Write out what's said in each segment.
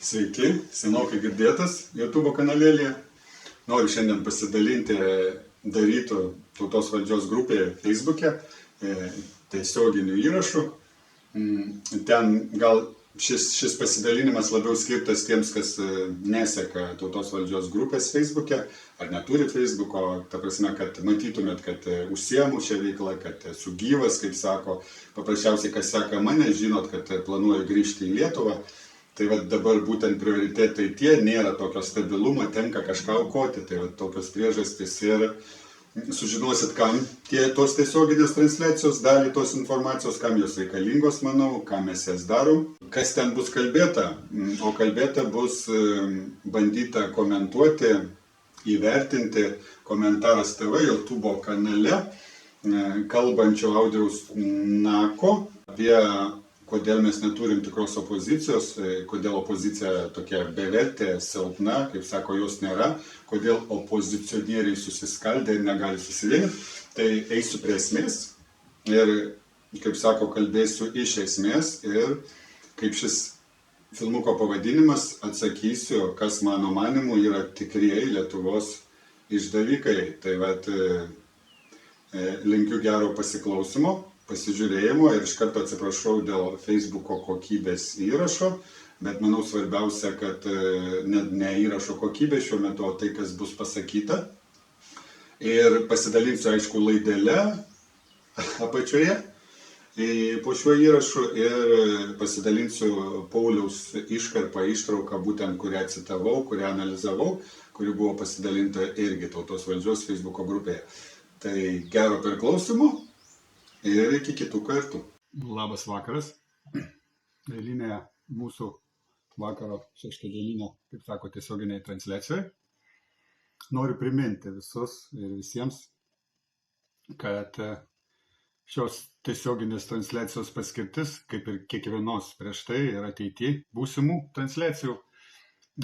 Sveiki, senokai girdėtas YouTube kanalėlėje. Noriu šiandien pasidalinti darytų tautos valdžios grupėje Facebook'e tiesioginių įrašų. Ten gal šis pasidalinimas labiau skirtas tiems, kas neseka tautos valdžios grupės Facebook'e ar neturi Facebook'o, ta prasme, kad matytumėt, kad užsiemu šią veiklą, kad esu gyvas, kaip sako. Paprasčiausiai, kas seka mane, žinot, kad planuoju grįžti į Lietuvą. Tai dabar būtent prioritetai tie, nėra tokio stabilumo, tenka kažką aukoti, tai tokios priežastys ir sužinosit, kam tos tiesioginės transliacijos, dalį tos informacijos, kam jos reikalingos, manau, kam mes jas darom. Kas ten bus kalbėta? O kalbėta bus bandyta komentuoti, įvertinti Komentaras TV YouTube kanale kalbančio Audriaus Nako apie kodėl mes neturim tikros opozicijos, kodėl opozicija tokia bevertė, silpna, kaip sako, jos nėra, kodėl opozicionieriai susiskaldė ir negali susivienyti. Tai eisiu prie esmės ir, kaip sako, kalbėsiu iš esmės ir kaip šis filmuko pavadinimas atsakysiu, kas mano manimu yra tikrieji Lietuvos išdavikai. Tai linkiu gero pasiklausimo, pasižiūrėjimo ir iš karto atsiprašau dėl Facebook'o kokybės įrašo, bet manau svarbiausia, kad ne įrašo kokybė šiuo metu, o tai, kas bus pasakyta. Ir pasidalinsiu, aišku, laidelę apačioje po šiuo įrašu ir pasidalinsiu Pauliaus ištrauką, būtent kurią citavau, kurią analizavau, kuri buvo pasidalinta irgi tautos valdžios Facebook'o grupėje. Tai gero priklausimo. Ir iki kitų kartų. Labas vakaras. Eilinė mūsų vakaro šeštadieninė, kaip sako, tiesioginiai transliacijai. Noriu priminti visus ir visiems, kad šios tiesioginės transliacijos paskirtis, kaip ir kiekvienos prieš tai ir ateityje būsimų transliacijų,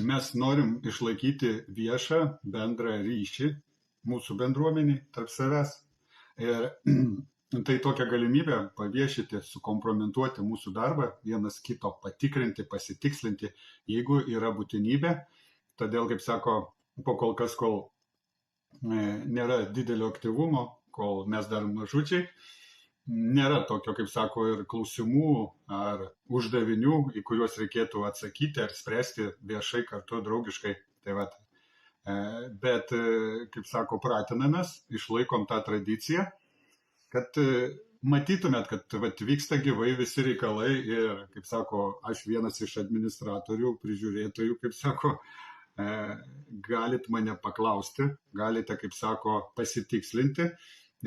mes norim išlaikyti viešą bendrą ryšį mūsų bendruomenį tarp savęs. Ir tai tokia galimybė paviešyti, sukompromituoti mūsų darbą, vienas kito patikrinti, pasitikslinti, jeigu yra būtinybė. Todėl, kaip sako, kol nėra didelio aktyvumo, kol mes dar mažučiai, nėra tokio, kaip sako, ir klausimų ar uždavinių, į kuriuos reikėtų atsakyti ar spręsti viešai kartu draugiškai. Bet, kaip sako, pratinamės, išlaikom tą tradiciją, kad matytumėt, kad vyksta gyvai visi reikalai ir, kaip sako, aš vienas iš administratorių, prižiūrėtojų, kaip sako, galit mane paklausti, galite, kaip sako, pasitikslinti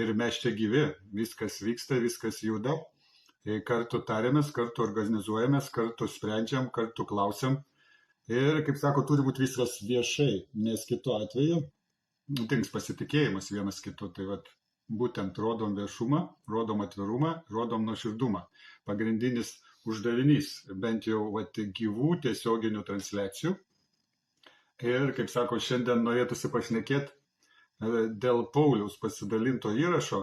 ir mes čia gyvi, viskas vyksta, viskas juda, kartu tariamės, kartu organizuojamės, kartu sprendžiam, kartu klausiam ir, kaip sako, turi būti viskas viešai, nes kitu atveju dings pasitikėjimas vienas kitu. Tai būtent rodom viešumą, rodom atvirumą, rodom nuoširdumą. Pagrindinis uždavinys, bent jau gyvų tiesioginių transliacijų. Ir, kaip sako, šiandien norėtųsi pašnekėti dėl Pauliaus pasidalinto įrašo,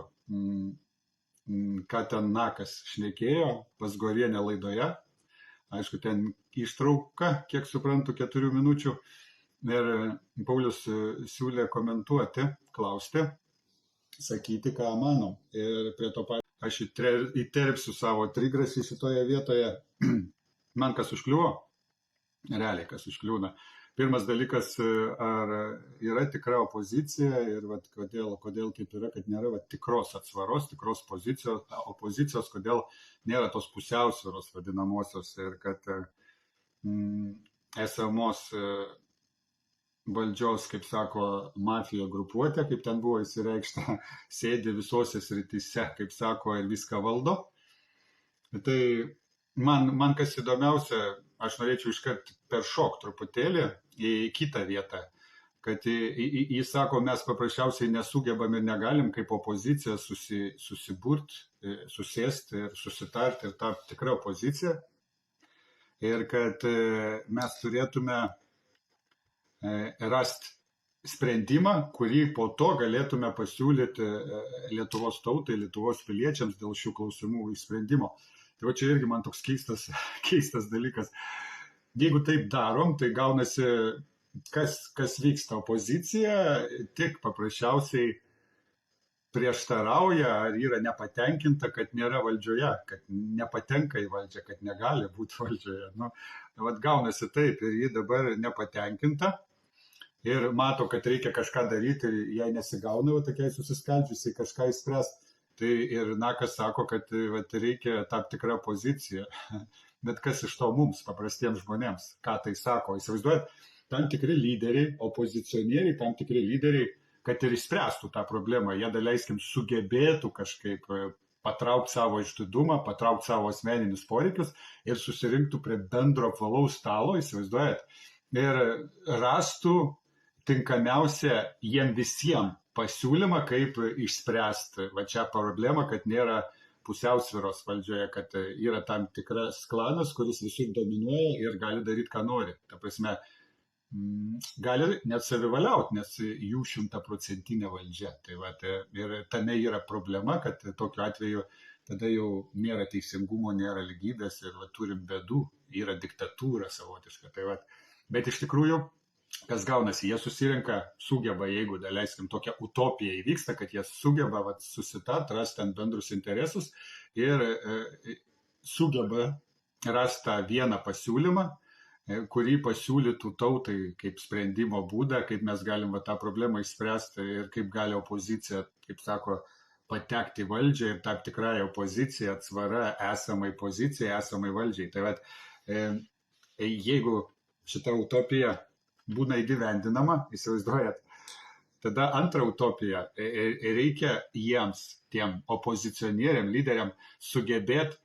ką ten Nakas šnekėjo pas Gorienę laidoje. Aišku, ten ištrauka, kiek suprantu, 4 minučių. Ir Paulius siūlė komentuoti, klausti, sakyti, ką manom. Ir prie to aš įterpsiu savo trigrasį šitoje vietoje. Man kas užkliuvo? Realiai kas užkliūna. Pirmas dalykas, ar yra tikra opozicija ir kodėl taip yra, kad nėra tikros atsvaros, tikros opozicijos, kodėl nėra tos pusiausvyros vadinamosios ir kad esamos valdžios, kaip sako, mafija grupuotė, kaip ten buvo įsireikšta, sėdi visose srityse, kaip sako, ir viską valdo. Tai man kas įdomiausia, aš norėčiau iškart peršok truputėlį į kitą vietą, kad jis sako, mes paprasčiausiai nesugebam ir negalim kaip opozicija susiburti, susėsti ir susitarti ir tapti tikrą opoziciją. Ir kad mes turėtume rasti sprendimą, kurį po to galėtume pasiūlyti Lietuvos tautai, Lietuvos piliečiams dėl šių klausimų išsprendimo. Tai čia irgi man toks keistas dalykas. jeigu taip darom, tai gaunasi, kas vyksta opozicija, tik paprasčiausiai prieštarauja ar yra nepatenkinta, kad nėra valdžioje, kad nepatenka į valdžią, kad negali būti valdžioje. Nu, vat gaunasi taip ir ji dabar nepatenkinta ir mato, kad reikia kažką daryti ir jai nesigauna, tokiai susiskaldžiusiai kažką įspręsti. Tai ir Nakas sako, kad vat, reikia tam tikrą poziciją. Bet kas iš to mums, paprastiems žmonėms, ką tai sako? Įsivaizduojat, tam tikri lyderiai, opozicionieriai, tam tikri lyderiai, kad ir išspręstų tą problemą, jie daleiskim sugebėtų kažkaip patraukti savo išdidumą, patraukti savo asmeninius poreikius ir susirinktų prie bendro apvalaus stalo, įsivaizduojat, ir rastų tinkamiausią jiem visiems pasiūlymą, kaip išspręsti va čia problemą, kad nėra pusiausvyros valdžioje, kad yra tam tikras klanas, kuris visur dominuoja ir gali daryti, ką nori. Ta prasme, gali net savivaliauti, nes jų 100% valdžia. Tai va, ir tame yra problema, kad tokiu atveju tada jau nėra teisingumo, nėra lygybės ir va, turim bėdų, yra diktatūra savotiška. Tai va, bet iš tikrųjų, kas gaunasi, jie susirenka, sugeba, jeigu, daleiskim, tokia utopija įvyksta, kad jie sugeba va, susitart, rasti ant bendrus interesus ir sugeba rasti tą vieną pasiūlymą, kurį pasiūlytų tautai kaip sprendimo būdą, kaip mes galim va, tą problemą išspręsti ir kaip gali opozicija, kaip sako, patekti į valdžią ir tam tikrai opozicija atsvara esamai pozicijai, esamai valdžiai. Tai va, jeigu šita utopija būna įgyvendinama, įsivaizduojat, tada antrą utopiją reikia jiems, tiem opozicionieriam, lyderiam, sugebėti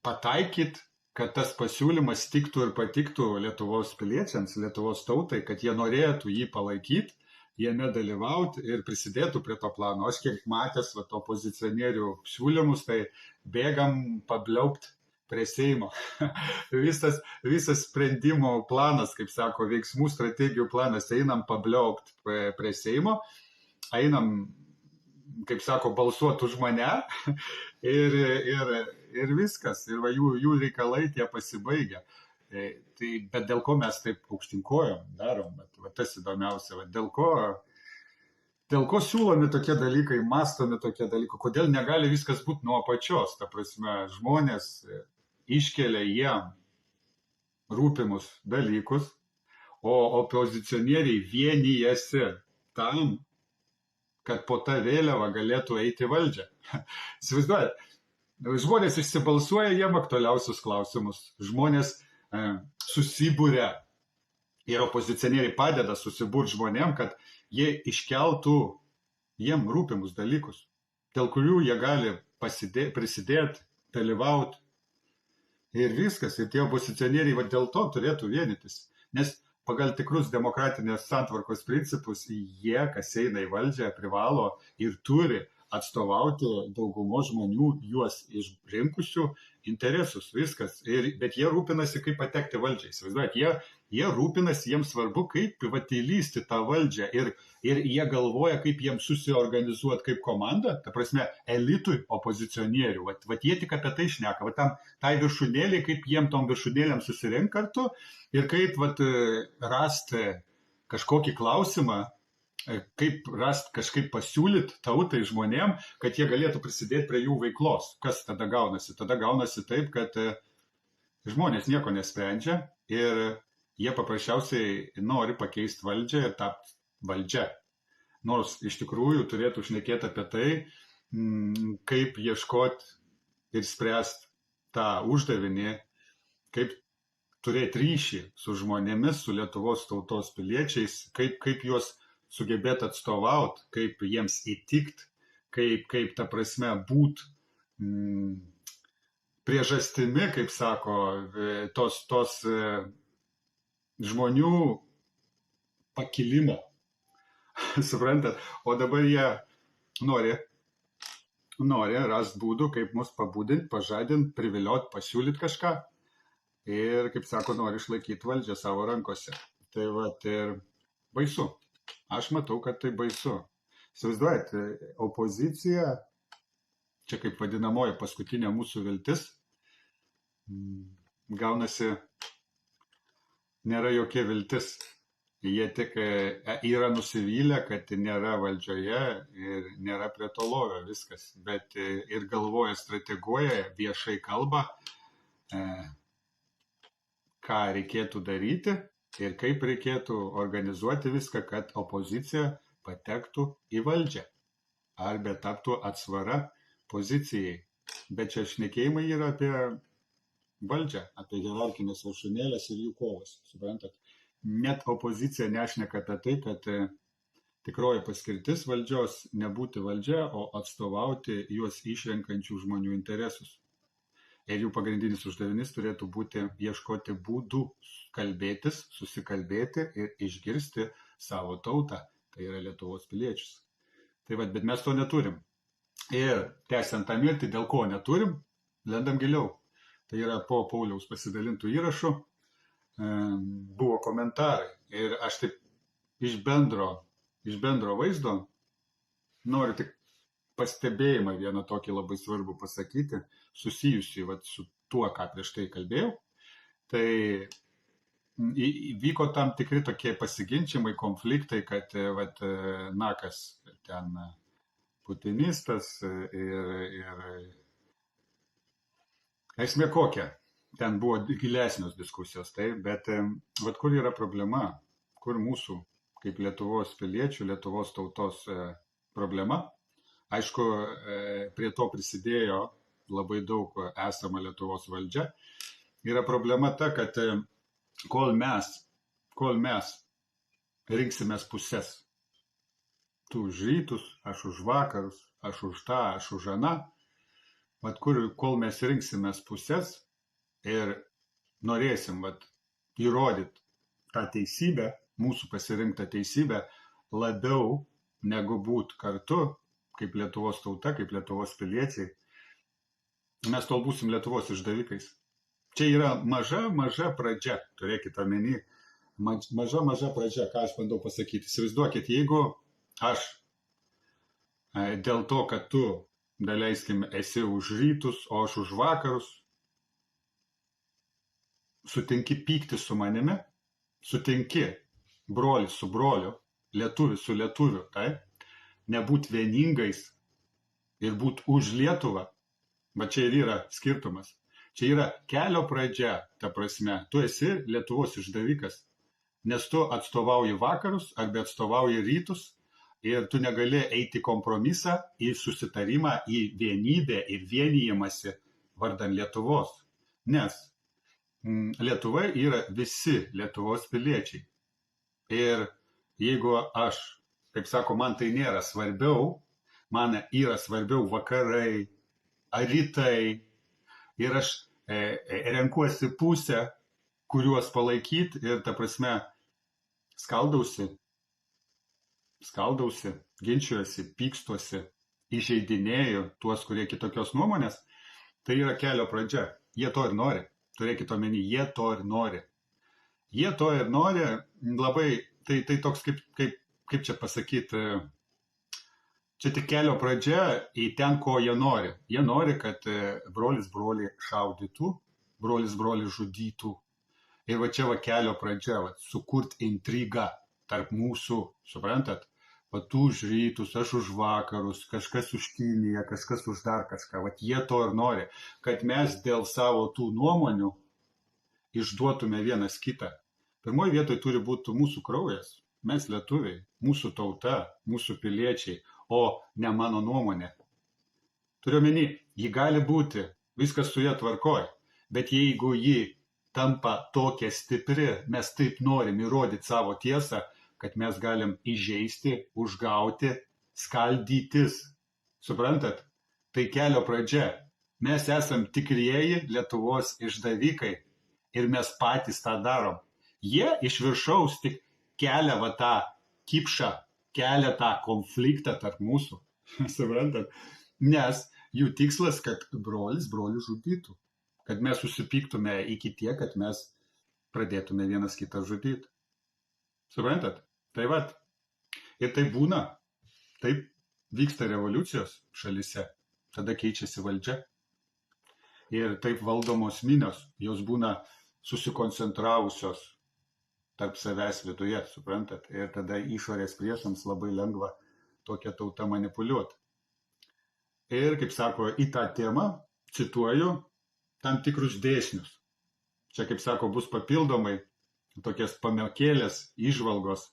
pataikyti, kad tas pasiūlymas tiktų ir patiktų Lietuvos piliečiams, Lietuvos tautai, kad jie norėtų jį palaikyti, jame dalyvauti ir prisidėtų prie to plano. Aš kiek matęs va, opozicionierių siūlymus, tai bėgam pabliaupt prie Seimo. Visas sprendimo planas, kaip sako, veiksmų strategijų planas, einam pabliaupt prie Seimo, einam, kaip sako, balsuoti už mane ir viskas. Ir va, jų reikalai tie pasibaigia. Tai, bet dėl ko mes taip aukštinkojom darom, va, tas įdomiausia, va, dėl ko siūlomi tokie dalykai, mastomi tokie dalykai, kodėl negali viskas būti nuo apačios, ta prasme, žmonės iškelia jiem rūpimus dalykus, o opozicionieriai vienijasi tam, kad po tą vėliavą galėtų eiti valdžią. Įsivaizduojat, žmonės išsibalsuoja jiem aktualiausius klausimus, žmonės susibūrė ir opozicionieriai padeda susiburti žmonėm, kad jie iškeltų jiem rūpimus dalykus, dėl kurių jie gali prisidėti, dalyvauti. Ir viskas, ir tie opozicionieriai va, dėl to turėtų vienytis. Nes pagal tikrus demokratinės santvarkos principus, jie, kas eina į valdžią, privalo ir turi atstovauti daugumo žmonių, juos išrinkusių interesus, viskas. Bet jie rūpinasi, kaip patekti valdžiai. Įsivaizduojat, jie rūpinasi, jiems svarbu, kaip įlysti tą valdžią. Ir jie galvoja, kaip jiems susiorganizuoti kaip komanda, ta prasme, elitui opozicionierių. Vat jie tik apie tai šneka. Vat tai viršūnėliai, kaip jiem tom viršūnėliam susirinkti kartu ir kaip rasti kažkokį klausimą, kaip rasti, kažkaip pasiūlyti tautai žmonėm, kad jie galėtų prisidėti prie jų veiklos. Kas tada gaunasi? Tada gaunasi taip, kad žmonės nieko nesprendžia ir jie paprasčiausiai nori pakeisti valdžią ir tapti valdžia. Nors iš tikrųjų turėtų šnekėti apie tai, kaip ieškoti ir spręsti tą uždavinį, kaip turėti ryšį su žmonėmis, su Lietuvos tautos piliečiais, kaip juos sugebėti atstovauti, kaip jiems įtikti, kaip ta prasme būt priežastimi, kaip sako, tos žmonių pakilimo. Suprantat? O dabar jie nori rasti būdų, kaip mus pabudinti, pažadinti, privilioti, pasiūlyti kažką. Ir, kaip sako, nori išlaikyti valdžią savo rankose. Tai va, ir baisu. Aš matau, kad tai baisu. Įsivaizduojat, opozicija, čia kaip vadinamoji paskutinė mūsų viltis, gaunasi nėra jokia viltis. Jie tik yra nusivylę, kad nėra valdžioje ir nėra prie to lovio viskas. Bet ir galvoja, strateguoja, viešai kalba, ką reikėtų daryti ir kaip reikėtų organizuoti viską, kad opozicija patektų į valdžią arba taptų atsvara pozicijai. Bet čia šnekėjimai yra apie valdžią, apie hierarchinės viršūnėlės ir jų kovas. Suprantat? Net opozicija nešneka apie tai, kad tikroji paskirtis valdžios nebūti valdžia, o atstovauti juos išrenkančių žmonių interesus. Ir jų pagrindinis uždavinys turėtų būti ieškoti būdų kalbėtis, susikalbėti ir išgirsti savo tautą, tai yra Lietuvos piliečius. Bet mes to neturim. Ir tęsiant tą mirtį, dėl ko neturim, lendam giliau. Tai yra po Pauliaus pasidalintų įrašų buvo komentarai. Ir aš taip iš bendro vaizdo noriu tik pastebėjimą vieną tokį labai svarbų pasakyti, susijusį su tuo, ką prieš tai kalbėjau. Tai vyko tam tikri tokie pasiginčimai, konfliktai, kad Nakas ten putinistas ir esmė kokia. Ten buvo gilesnios diskusijos, bet kur yra problema, kur mūsų kaip Lietuvos piliečių, Lietuvos tautos problema. Aišku, prie to prisidėjo labai daug esama Lietuvos valdžia. Yra problema ta, kad kol mes rinksimės pusės, tu už rytus, aš už vakarus, aš už tą, aš už aną, kol mes rinksimės pusės ir norėsim įrodyti tą teisybę, mūsų pasirinktą teisybę, labiau negu būt kartu, kaip Lietuvos tauta, kaip Lietuvos piliečiai, mes tol būsim Lietuvos išdavikais. Čia yra maža pradžia, turėkite omeny, maža pradžia, ką aš bandau pasakyti. Įsivaizduokit, jeigu aš dėl to, kad tu, daleiskim, esi už rytus, o aš už vakarus, sutinki pykti su manimi, sutinki brolis su broliu, lietuvis su lietuviu, nebūt vieningais ir būt už Lietuvą, čia ir yra skirtumas. Čia yra kelio pradžia, ta prasme, tu esi Lietuvos išdavikas, nes tu atstovauji vakarus arba atstovauji rytus ir tu negali eiti kompromisą, į susitarimą, į vienybę ir vienijimąsi vardan Lietuvos. Nes Lietuva yra visi Lietuvos piliečiai. Ir jeigu aš, kaip sako, man tai nėra svarbiau, man yra svarbiau vakarai, ar rytai, ir aš renkuosi pusę, kuriuos palaikyti ir, ta prasme, skaldausi, ginčiuosi, pykstuosi, įžeidinėju tuos, kurie kitokios nuomonės, tai yra kelio pradžia. Jie to ir nori. Turėkite omeny, jie to ir nori. Jie to ir nori labai, tai toks kaip čia pasakyti, čia tik kelio pradžia į ten, ko jie nori. Jie nori, kad brolis brolį šaudytų, brolis brolį žudytų. Ir čia kelio pradžia, sukurti intrigą tarp mūsų, suprantat? Tu už rytus, aš už vakarus, kažkas už Kiniją, kažkas už dar kažką. Jie to ir nori, kad mes dėl savo tų nuomonių išduotume vienas kitą. Pirmoji vietoje turi būti mūsų kraujas, mes lietuviai, mūsų tauta, mūsų piliečiai, o ne mano nuomonė. Turiu omeny, ji gali būti, viskas su ja tvarkoj, bet jeigu ji tampa tokia stipri, mes taip norim įrodyti savo tiesą, kad mes galim įžeisti, užgauti, skaldytis. Suprantat? Tai kelio pradžia. Mes esam tikrieji Lietuvos išdavikai ir mes patys tą darom. Jie iš viršaus tik kelia tą kipšą, kelia tą konfliktą tarp mūsų. Suprantat? Nes jų tikslas, kad brolis brolį žudytų. Kad mes susipyktume iki tiek, kad mes pradėtume vienas kitą žudyti. Suprantat? Tai ir tai būna, taip vyksta revoliucijos šalyse, tada keičiasi valdžia ir taip valdomos minios, jos būna susikoncentravusios tarp savęs viduje, suprantat? Ir tada išorės priešams labai lengva tokią tautą manipuliuoti. Ir, kaip sako, į tą temą cituoju tam tikrus dėsnius. Čia, kaip sako, bus papildomai tokias pamokėlės, įžvalgos,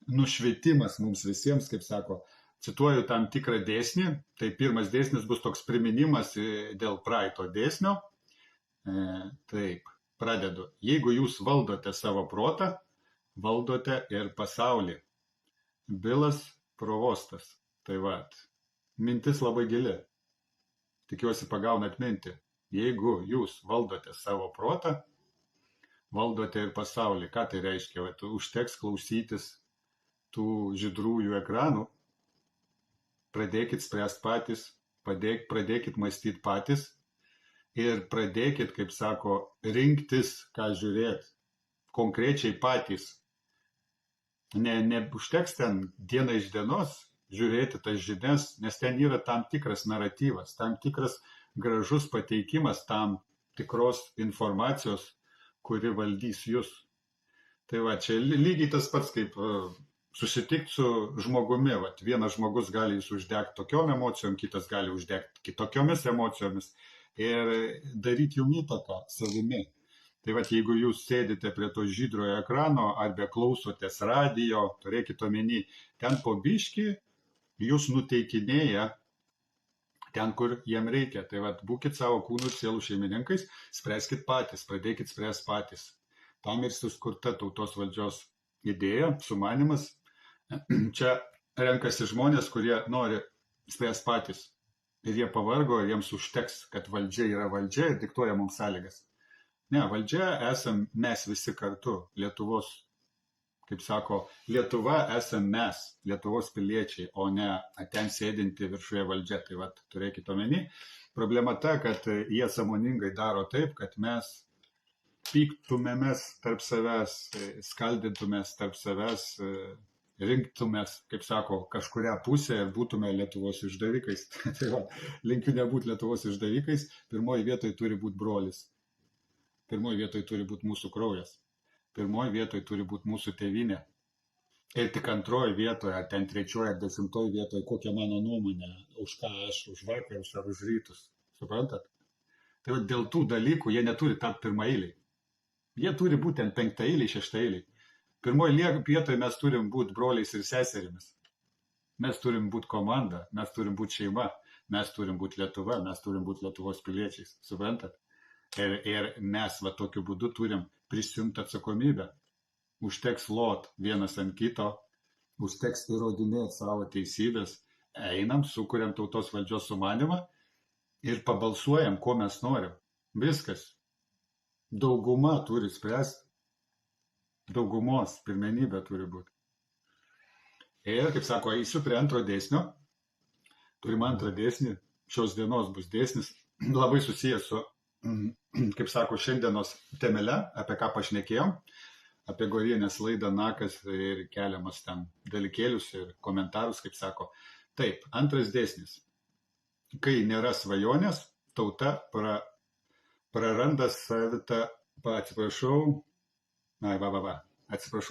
nušvietimas mums visiems, kaip sako, cituoju tam tikrą dėsnį. Tai pirmas dėsnis bus toks priminimas dėl praeito dėsnio. Taip, pradedu. Jeigu jūs valdote savo protą, valdote ir pasaulį. Bilas Provostas. Tai vat, mintis labai gili. Tikiuosi pagaunat mintį. Jeigu jūs valdote savo protą, valdote ir pasaulį. Ką tai reiškia? Vat, užteks klausytis tų žydrųjų ekranų, pradėkit spręsti patys, pradėkit mąstyti patys ir pradėkit, kaip sako, rinktis, ką žiūrėti, konkrečiai patys. Neužteks ten diena iš dienos žiūrėti tas žinias, nes ten yra tam tikras naratyvas, tam tikras gražus pateikimas tam tikros informacijos, kuri valdys jūs. Tai va, čia lygiai tas pats, kaip susitikti su žmogumi. Vat, vienas žmogus gali jis uždegti tokiom emocijom, kitas gali uždegti kitokiomis emocijomis ir daryti jum įtaką savimi. Tai vat, jeigu jūs sėdite prie to žydrojo ekrano arba klausotės radijo, turėkite omeny, ten po biškį jūs nuteikinėja ten, kur jiem reikia. Tai vat, būkit savo kūnų ir sielų šeimininkais, spręskit patys, pradėkit spręsti patys. Tam ir suskurta tautos valdžios idėja, sumanimas. Čia renkasi žmonės, kurie nori spręsti patys. Ir jie pavargo, ir jiems užteks, kad valdžia yra valdžia ir diktuoja mums sąlygas. Ne, valdžia esam mes visi kartu. Lietuvos, kaip sako, Lietuva esam mes, Lietuvos piliečiai, o ne ten sėdinti viršuje valdžia. Tai vat, turėkite omeny. Problema ta, kad jie sąmoningai daro taip, kad mes pyktumėmės tarp savęs, skaldintumės tarp savęs, rinktumės, kaip sako, kažkurią pusę ir būtume Lietuvos išdavikais. Tai va, linkiu nebūti Lietuvos išdavikais. Pirmoji vietoje turi būti brolis. Pirmoji vietoje turi būti mūsų kraujas. Pirmoji vietoje turi būti mūsų tėvynė. Ir tik antroji vietoje, ar ten trečioji, ar 10 vietoje, kokia mano nuomonė, už ką aš, už vakarus ar už rytus. Suprantat? Tai va, dėl tų dalykų jie neturi tapti pirmaeiliai. Jie turi būti ant 5-eiliai, 6-eiliai. Pirmoji vietoje mes turim būti broliais ir seserimis. Mes turim būti komanda, mes turim būti šeima, mes turim būti Lietuva, mes turim būti Lietuvos piliečiais. Suprantat? Ir mes va tokiu būdu turim prisimti atsakomybę. Užteks lot vienas ant kito, užteks įrodinėti savo teisybės. Einam, sukuriam tautos valdžios sumanimą ir pabalsuojam, ko mes norim. Viskas. Dauguma turi spręsti. Daugumos pirmenybė turi būti. Ir, kaip sako, eisiu prie antro dėsnio. Turim antrą dėsnį. Šios dienos bus dėsnis labai susijęs su, kaip sako, šiandienos temele, apie ką pašnekėjom, apie Gorienės laidą Nakas ir keliamas ten dalykėlius ir komentarus, kaip sako. Taip, antras dėsnis. Kai nėra svajonės, tauta praranda savitą, atsiprašau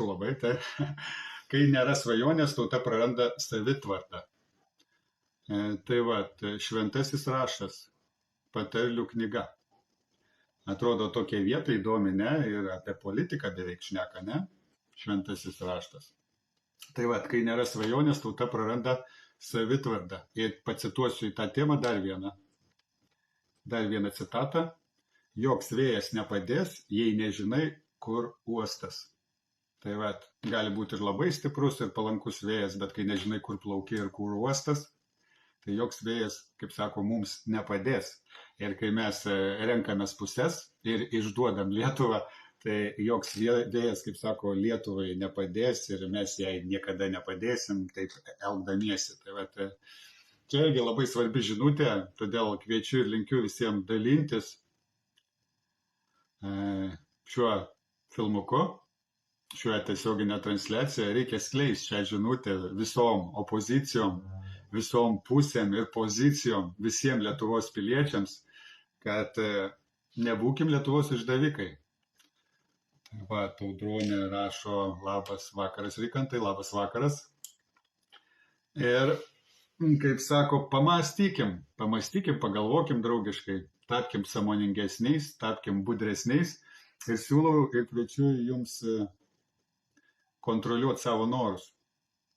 labai, tai kai nėra svajonės, tauta praranda savitvardą. Tai va, šventasis raštas, patarlių knyga. Atrodo tokia vieta įdomi, ne? Ir apie politiką beveik šneka, ne? Šventasis raštas. Tai va, kai nėra svajonės, tauta praranda savitvardą. Ir pacituosiu į tą temą dar vieną citatą. Joks vėjas nepadės, jei nežinai, kur uostas. Tai va, gali būti ir labai stiprus ir palankus vėjas, bet kai nežinai, kur plauki ir kur uostas, tai joks vėjas, kaip sako, mums nepadės. Ir kai mes renkamės pusės ir išduodam Lietuvą, tai joks vėjas, kaip sako, Lietuvai nepadės ir mes jai niekada nepadėsim, taip elgdamiesi. Tai va, čia irgi labai svarbi žinutė, todėl kviečiu ir linkiu visiems dalintis šiuo filmuku, šiuo tiesioginę transliaciją. Reikia skleisti šią žinutę visom opozicijom, visom pusėm ir pozicijom, visiems Lietuvos piliečiams, kad nebūkim Lietuvos išdavikai. Va, Taudronė rašo, labas vakaras, Vykantai, labas vakaras. Ir, kaip sako, pamastykim, pagalvokim draugiškai, tapkim sąmoningesniais, tapkim budresniais ir siūlau ir kviečiu jums kontroliuoti savo norus,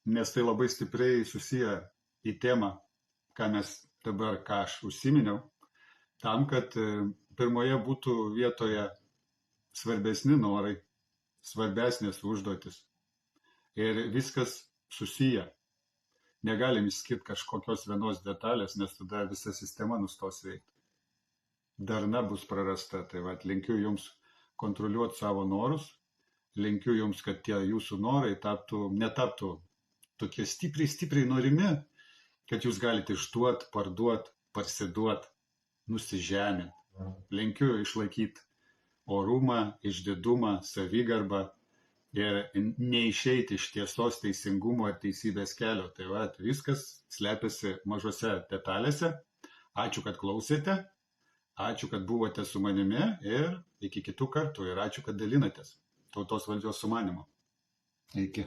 nes tai labai stipriai susiję į temą, ką aš užsiminiau, tam, kad pirmoje būtų vietoje svarbesni norai, svarbesnės užduotis ir viskas susiję. Negalim išskirti kažkokios vienos detalės, nes tada visa sistema nustos veikti. Darna bus prarasta. Tai va, linkiu jums kontroliuoti savo norus, linkiu jums, kad tie jūsų norai netaptų tokie stipriai norimi, kad jūs galite išduoti, parduoti, parsiduoti, nusižeminti. Linkiu išlaikyti orumą, išdidumą, savigarbą ir neišeiti iš tiesos, teisingumo ir teisybės kelio. Tai va, viskas slepiasi mažose detalėse. Ačiū, kad klausėte, ačiū, kad buvote su manimi ir iki kitų kartų. Ir ačiū, kad dalinatės tautos valdžios sumanymu. Iki.